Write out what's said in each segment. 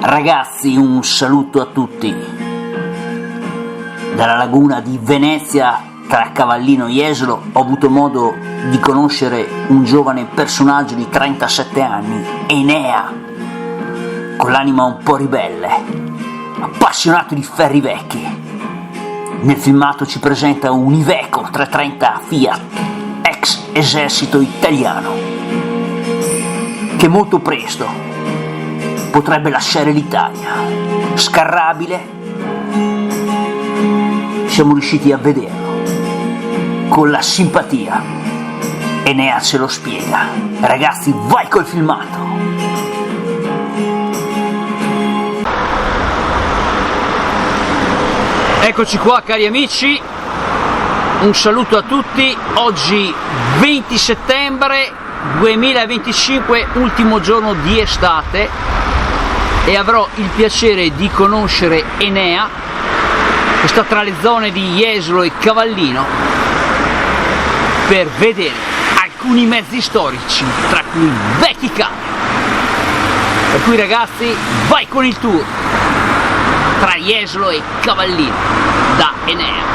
Ragazzi, un saluto a tutti. Dalla laguna di Venezia, tra Cavallino e Jesolo, ho avuto modo di conoscere un giovane personaggio di 37 anni, Enea, con l'anima un po' ribelle, appassionato di ferri vecchi. Nel filmato ci presenta un Iveco 330 Fiat, ex esercito italiano, che molto presto potrebbe lasciare l'Italia. Scarrabile, siamo riusciti a vederlo con la simpatia. Enea ce lo spiega. Ragazzi, vai col filmato. Eccoci qua, cari amici, un saluto a tutti. Oggi 20 settembre 2025, ultimo giorno di estate, e avrò il piacere di conoscere Enea, che sta tra le zone di Jesolo e Cavallino, per vedere alcuni mezzi storici, tra cui vecchi camion. Per cui ragazzi, vai con il tour tra Jesolo e Cavallino da Enea.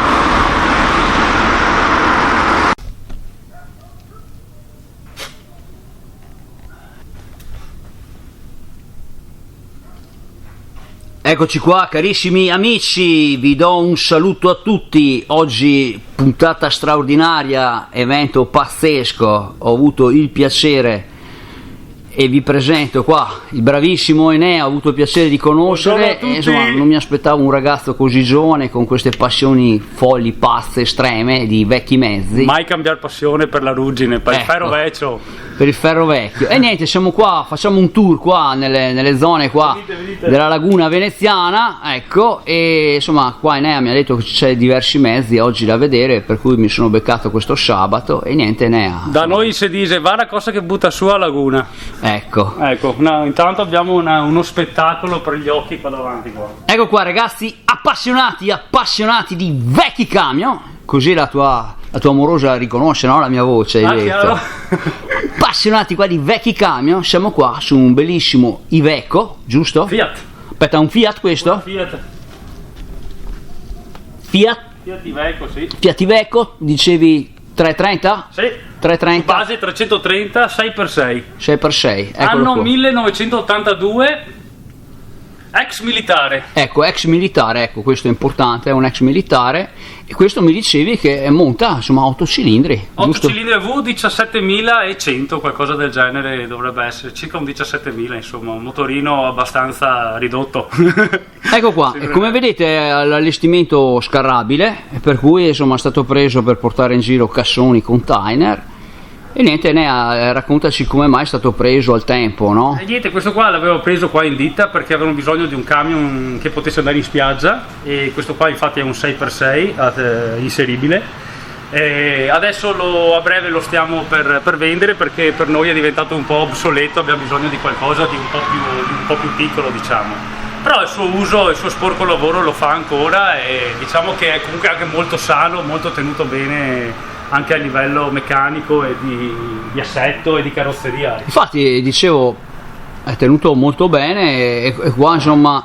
Eccoci qua, carissimi amici, vi do un saluto a tutti. Oggi puntata straordinaria, evento pazzesco. Ho avuto il piacere e vi presento qua il bravissimo Enea. Ho avuto il piacere di conoscere e, insomma, non mi aspettavo un ragazzo così giovane con queste passioni folli, pazze, estreme di vecchi mezzi. Mai cambiare passione per la ruggine, per il ferro vecchio. Per il ferro vecchio. E niente, siamo qua, facciamo un tour qua nelle zone qua venite. della laguna veneziana, ecco, e insomma qua Enea mi ha detto che c'è diversi mezzi oggi da vedere, per cui mi sono beccato questo sabato e niente Enea. Da noi si dice va la cosa che butta su a laguna. Ecco, No, intanto abbiamo uno spettacolo per gli occhi qua davanti qua. ecco qua ragazzi, appassionati di vecchi camion, così la tua amorosa riconosce, no? La mia voce, hai detto. Chiaro? Appassionati qua di vecchi camion, siamo qua su un bellissimo Iveco, giusto? Fiat. Aspetta, un Fiat questo? Fiat Iveco, sì. Fiat Iveco, dicevi 330? Sì. 330? Base 330 6x6. 6x6, eccolo Anno qua. 1982. Ex militare. Ecco, ex militare, ecco, questo è importante, è un ex militare. E questo mi dicevi che monta, insomma, 8 cilindri, 8 giusto? cilindri V, 17.100, qualcosa del genere dovrebbe essere, circa un 17.000, insomma, un motorino abbastanza ridotto. Ecco qua, e come vedete l'allestimento scarrabile, per cui insomma è stato preso per portare in giro cassoni, container. E niente, Enea, raccontaci come mai è stato preso al tempo, no? E niente, questo qua l'avevo preso qua in ditta perché avevano bisogno di un camion che potesse andare in spiaggia, e questo qua infatti è un 6x6 inseribile. E adesso a breve lo stiamo per vendere, perché per noi è diventato un po' obsoleto, abbiamo bisogno di qualcosa di un po' più piccolo, diciamo. Però il suo uso, il suo sporco lavoro lo fa ancora, e diciamo che è comunque anche molto sano, molto tenuto bene anche a livello meccanico e di assetto e di carrozzeria. Infatti, dicevo, è tenuto molto bene e qua insomma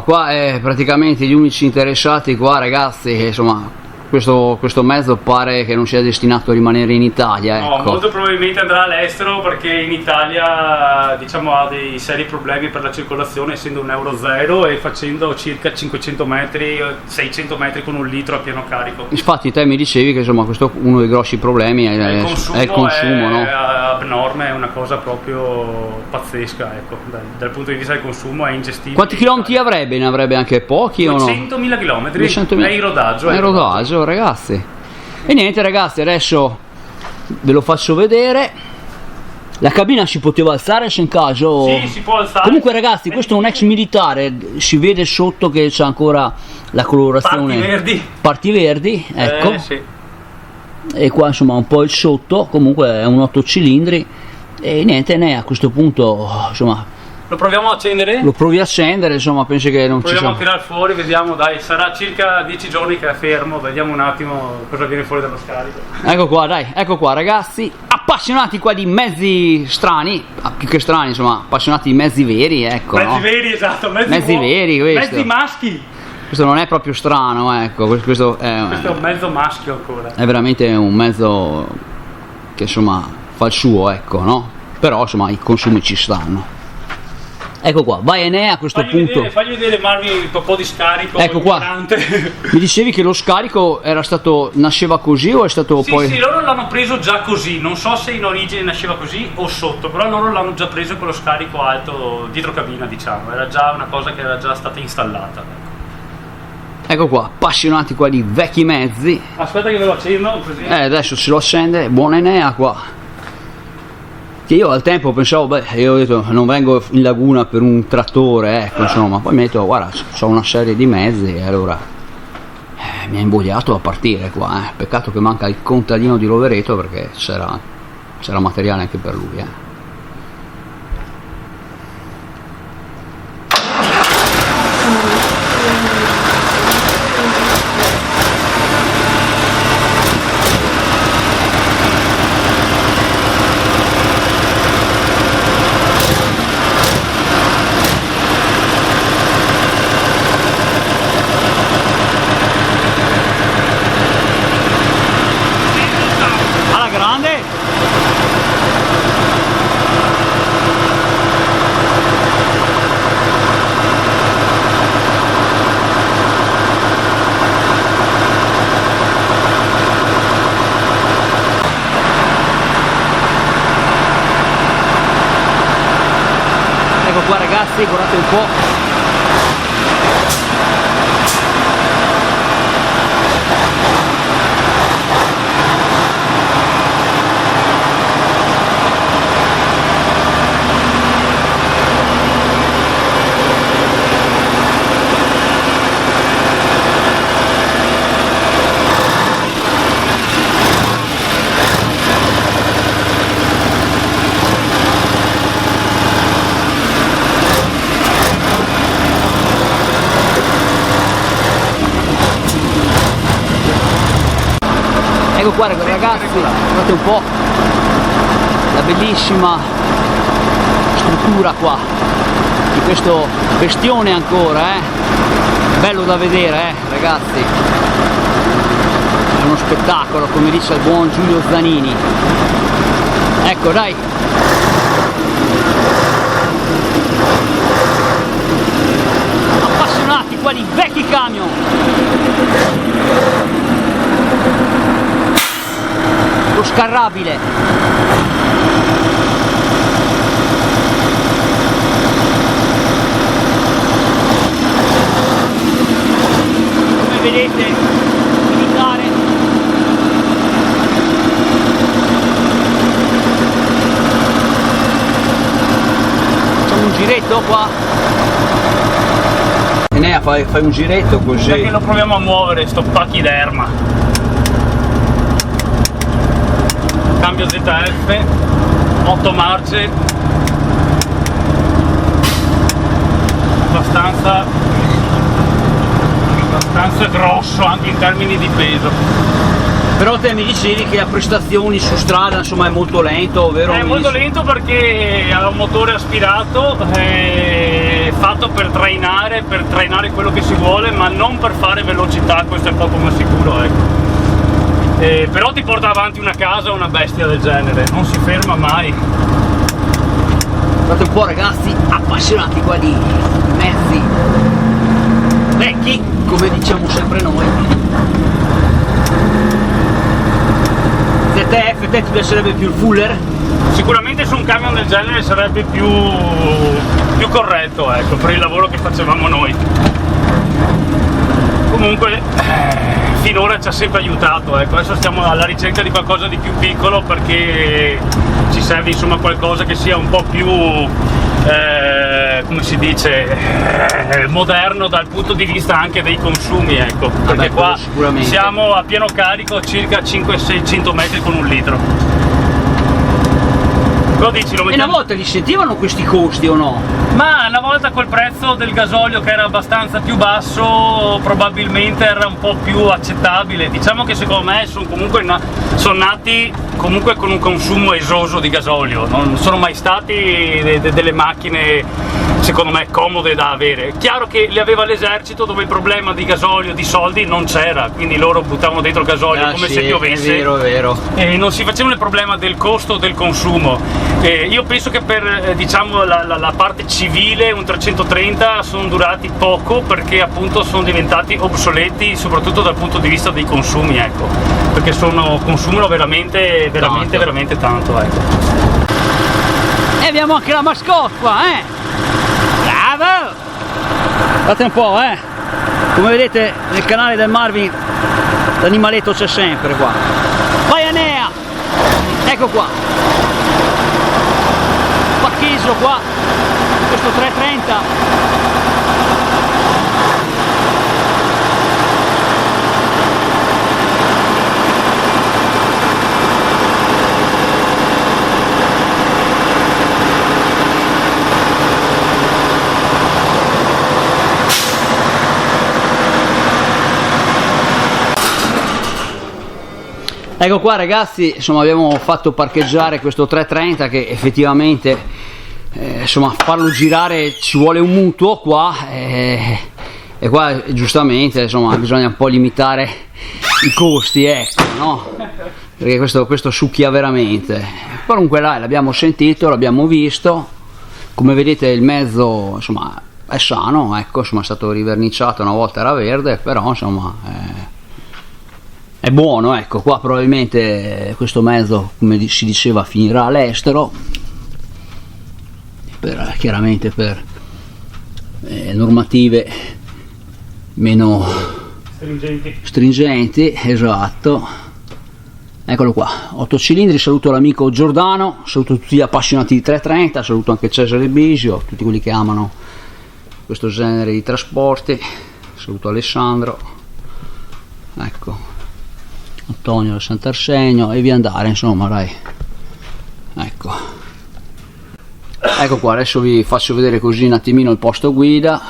qua è praticamente gli unici interessati qua, ragazzi, che insomma questo mezzo pare che non sia destinato a rimanere in Italia, ecco. No, molto probabilmente andrà all'estero, perché in Italia, diciamo, ha dei seri problemi per la circolazione, essendo un Euro 0 e facendo circa 500 metri, 600 metri con un litro a pieno carico. Infatti te mi dicevi che insomma questo uno dei grossi problemi è il consumo, no? È abnorme, è una cosa proprio pazzesca, ecco. Dal punto di vista del consumo è ingestibile. Quanti chilometri avrebbe? Ne avrebbe anche pochi o no? 200.000 chilometri, 200.000. È in rodaggio. È in rodaggio, ragazzi. E niente ragazzi, adesso ve lo faccio vedere. La cabina si poteva alzare se in caso? Sì, si può alzare. Comunque ragazzi, questo è un ex militare, si vede sotto che c'è ancora la colorazione parti verdi, ecco. Sì. E qua insomma un po' il sotto, comunque è un 8 cilindri. E niente, a questo punto insomma Lo proviamo a accendere? Lo provi a accendere, insomma, penso che non ci sia. Proviamo a tirare fuori, vediamo, dai, sarà circa 10 giorni che è fermo, vediamo un attimo cosa viene fuori dallo scarico. Ecco qua, dai, ecco qua ragazzi, appassionati qua di mezzi strani, più che strani, insomma, appassionati di mezzi veri, ecco. Mezzi no? veri, esatto, Mezzi veri, questo. mezzi maschi. Questo non è proprio strano, ecco, questo è un mezzo maschio ancora. È veramente un mezzo che insomma fa il suo, ecco, no? Però insomma i consumi ci stanno. Ecco qua, vai Enea a questo punto. Fagli vedere Marmi un po' di scarico. Ecco qua. Mi dicevi che lo scarico nasceva così o è stato poi... Sì, loro l'hanno preso già così, non so se in origine nasceva così o sotto, però loro l'hanno già preso con lo scarico alto dietro cabina, diciamo, era già una cosa che era già stata installata. Ecco qua, appassionati qua di vecchi mezzi. Aspetta che ve lo accendo così. Adesso se lo accende, buona Enea qua. Che io al tempo pensavo, io ho detto non vengo in laguna per un trattore, ecco, insomma, poi mi ho detto guarda, ho una serie di mezzi e allora mi ha invogliato a partire qua, peccato che manca il contadino di Rovereto perché c'era materiale anche per lui. Ecco qua ragazzi, guardate un po'. Ecco qua ragazzi, guardate un po' la bellissima struttura qua di questo bestione ancora, bello da vedere ragazzi, è uno spettacolo come dice il buon Giulio Zanini. Ecco dai, appassionati qua di vecchi camion. Lo scarrabile. Come vedete, militare. Facciamo un giretto qua. Enea, fai un giretto così. Perché lo proviamo a muovere, sto pachiderma. Cambio ZF, 8 marce, abbastanza grosso anche in termini di peso. Però te mi dicevi che a prestazioni su strada insomma è molto lento, vero? È molto lento perché ha un motore aspirato, fatto per trainare quello che si vuole, ma non per fare velocità, questo è poco ma sicuro, ecco. Però ti porta avanti una casa una bestia del genere, non si ferma mai. Guardate un po' ragazzi, appassionati qua di mezzi vecchi, come diciamo sempre noi. ZF, te ti piacerebbe più il Fuller? Sicuramente su un camion del genere sarebbe più corretto, ecco, per il lavoro che facevamo noi. Comunque finora ci ha sempre aiutato, ecco. Adesso stiamo alla ricerca di qualcosa di più piccolo perché ci serve insomma qualcosa che sia un po' più come si dice, moderno dal punto di vista anche dei consumi, ecco, perché qua siamo a pieno carico circa 500-600 metri con un litro. Cosa dici? Lo E una volta li sentivano questi costi o no? Ma una volta col prezzo del gasolio che era abbastanza più basso probabilmente era un po' più accettabile. Diciamo che secondo me sono comunque sono nati comunque con un consumo esoso di gasolio, non sono mai stati delle macchine secondo me comode da avere. Chiaro che li aveva l'esercito dove il problema di gasolio, di soldi non c'era, quindi loro buttavano dentro il gasolio come se piovesse. È vero. E non si facevano il problema del costo del consumo. Io penso che per diciamo la parte civile un 330 sono durati poco perché appunto sono diventati obsoleti soprattutto dal punto di vista dei consumi, ecco, perché consumano veramente tanto, ecco. E abbiamo anche la mascotte qua, bravo! Guardate un po', come vedete nel canale del Marvin l'animaletto c'è sempre qua. Vai Enea! Ecco qua, parcheggio qua, questo 330. Ecco qua ragazzi, insomma abbiamo fatto parcheggiare questo 330 che effettivamente insomma farlo girare ci vuole un mutuo qua e qua giustamente insomma bisogna un po' limitare i costi, ecco, no? Perché questo succhia veramente. Comunque là l'abbiamo sentito, l'abbiamo visto, come vedete il mezzo insomma è sano, ecco, insomma è stato riverniciato, una volta era verde, però insomma è buono, ecco. Qua probabilmente questo mezzo, come si diceva, finirà all'estero, chiaramente per normative meno stringenti, esatto. Eccolo qua, 8 cilindri. Saluto l'amico Giordano, saluto tutti gli appassionati di 330, saluto anche Cesare Bisio, tutti quelli che amano questo genere di trasporti, saluto Alessandro, ecco, Antonio del Sant'Arsenio e via andare, insomma, dai. Ecco qua, adesso vi faccio vedere così un attimino il posto guida,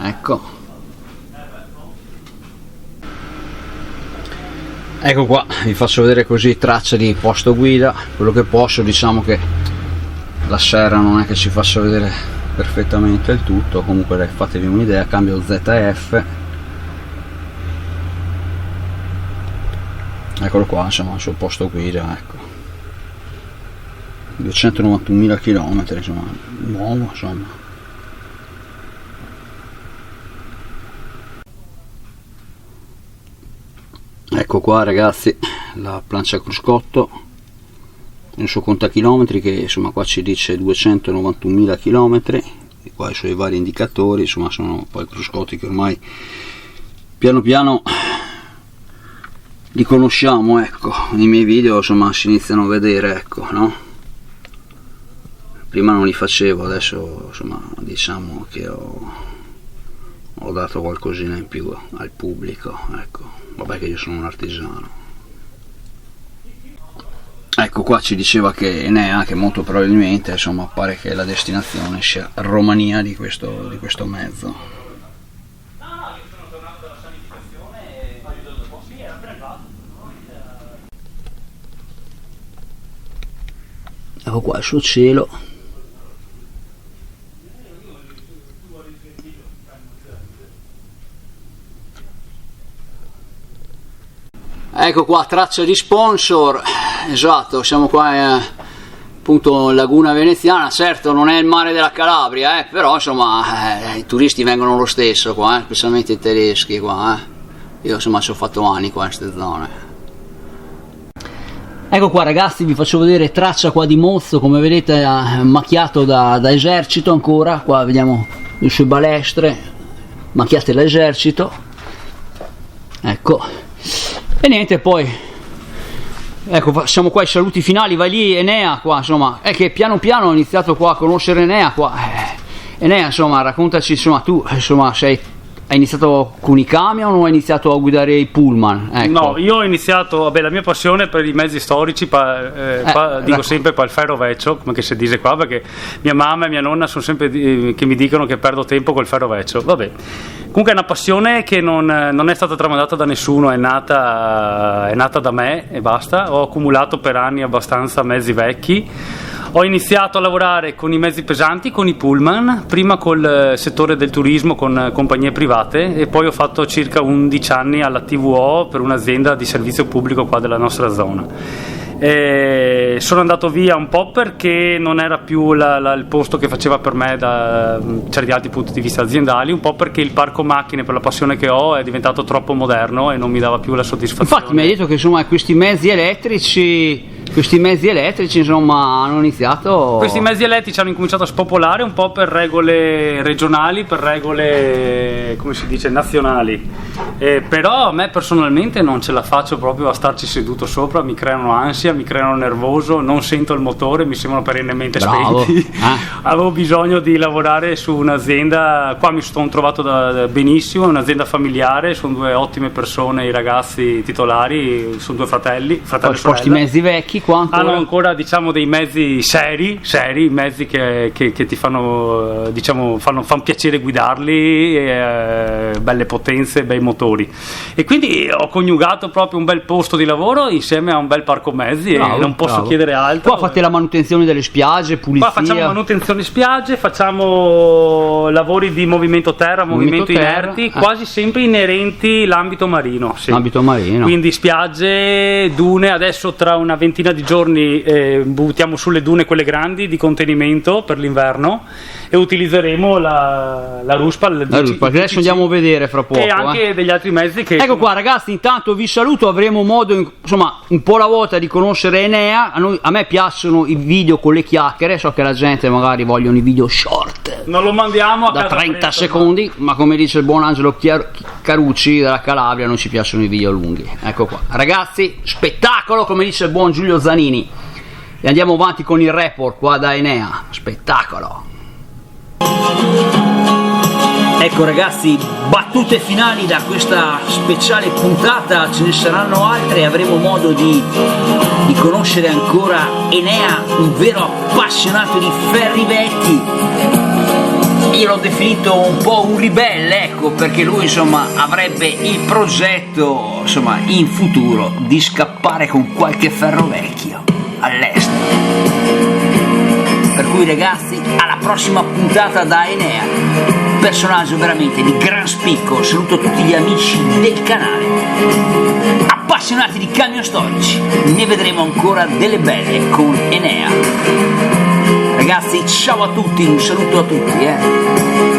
ecco qua, vi faccio vedere così traccia di posto guida, quello che posso. Diciamo che la serra non è che ci faccia vedere perfettamente il tutto, comunque dai, fatevi un'idea. Cambio ZF, eccolo qua, insomma, sul posto guida, ecco, 291.000 km, insomma, nuovo, insomma. Ecco qua ragazzi la plancia cruscotto, il suo contachilometri che insomma qua ci dice 291.000 km, e qua i suoi vari indicatori, insomma sono poi cruscotti che ormai piano piano li conosciamo, ecco, nei miei video insomma si iniziano a vedere, ecco, no? Prima non li facevo, adesso insomma diciamo che ho dato qualcosina in più al pubblico, ecco, vabbè che io sono un artigiano. Ecco qua ci diceva che Enea, che molto probabilmente insomma pare che la destinazione sia Romania di questo mezzo. Ecco qua il suo cielo, ecco qua traccia di sponsor, esatto, siamo qua appunto in Laguna Veneziana. Certo non è il mare della Calabria, però insomma i turisti vengono lo stesso qua, specialmente i tedeschi qua, io insomma ci ho fatto anni qua in queste zone. Ecco qua ragazzi, vi faccio vedere traccia qua di mozzo, come vedete macchiato da esercito ancora, qua vediamo le sue balestre macchiate dall'esercito, ecco, e niente, poi ecco siamo qua ai saluti finali. Vai lì Enea qua, insomma è che piano piano ho iniziato qua a conoscere Enea qua. Enea insomma raccontaci, insomma tu insomma hai hai iniziato con i camion o hai iniziato a guidare i pullman? Ecco. No, io ho iniziato, vabbè, la mia passione per i mezzi storici, qua dico sempre per il ferro vecchio, come che si dice qua, perché mia mamma e mia nonna sono sempre che mi dicono che perdo tempo col ferro vecchio. Vabbè, comunque è una passione che non è stata tramandata da nessuno, è nata da me e basta. Ho accumulato per anni abbastanza mezzi vecchi. Ho iniziato a lavorare con i mezzi pesanti, con i pullman, prima col settore del turismo con compagnie private, e poi ho fatto circa 11 anni alla TVO per un'azienda di servizio pubblico qua della nostra zona. Sono andato via un po' perché non era più il posto che faceva per me da certi altri punti di vista aziendali, un po' perché il parco macchine, per la passione che ho, è diventato troppo moderno e non mi dava più la soddisfazione. Infatti mi hai detto che insomma questi mezzi elettrici insomma hanno iniziato. Questi mezzi elettrici hanno incominciato a spopolare un po' per regole regionali, per regole, come si dice, nazionali. Però a me personalmente non ce la faccio proprio a starci seduto sopra, mi creano ansia, mi creano nervoso, non sento il motore, mi sembrano perennemente spenti. Avevo bisogno di lavorare su un'azienda, qua mi sono trovato benissimo, un'azienda familiare, sono due ottime persone, i ragazzi titolari, sono due fratelli e sposti mezzi vecchi qua hanno ancora, diciamo, dei mezzi seri, mezzi che ti fanno, diciamo, fanno piacere guidarli, belle potenze, bei motori, e quindi ho coniugato proprio un bel posto di lavoro insieme a un bel parco mezzi. Bravo, e non posso chiedere altro. Qua fate la manutenzione delle spiagge, pulizia. Qua facciamo manutenzione spiagge, facciamo lavori di movimento terra, movimento inerti, quasi sempre inerenti l'ambito marino, sì. L'ambito marino, quindi spiagge, dune. Adesso tra una ventina di giorni buttiamo sulle dune quelle grandi di contenimento per l'inverno e utilizzeremo la ruspa, adesso andiamo a vedere fra poco, e anche degli altri mezzi che ecco qua ragazzi. Intanto vi saluto, avremo modo insomma un po' alla volta di conoscere Enea. A me piacciono i video con le chiacchiere, so che la gente magari vogliono i video short, non lo mandiamo da 30 secondi, ma come dice il buon Angelo Carucci della Calabria, non ci piacciono i video lunghi. Ecco qua ragazzi, spettacolo, come dice il buon Giulio Zanini, e andiamo avanti con il report qua da Enea. Spettacolo. Ecco ragazzi, battute finali da questa speciale puntata, ce ne saranno altre e avremo modo di conoscere ancora Enea, un vero appassionato di ferri vecchi. Io l'ho definito un po' un ribelle, ecco, perché lui insomma avrebbe il progetto, insomma, in futuro di scappare con qualche ferro vecchio all'estero. Per cui ragazzi, alla prossima puntata da Enea, personaggio veramente di gran spicco. Saluto tutti gli amici del canale, appassionati di camion storici, ne vedremo ancora delle belle con Enea. Ragazzi, ciao a tutti, un saluto a tutti.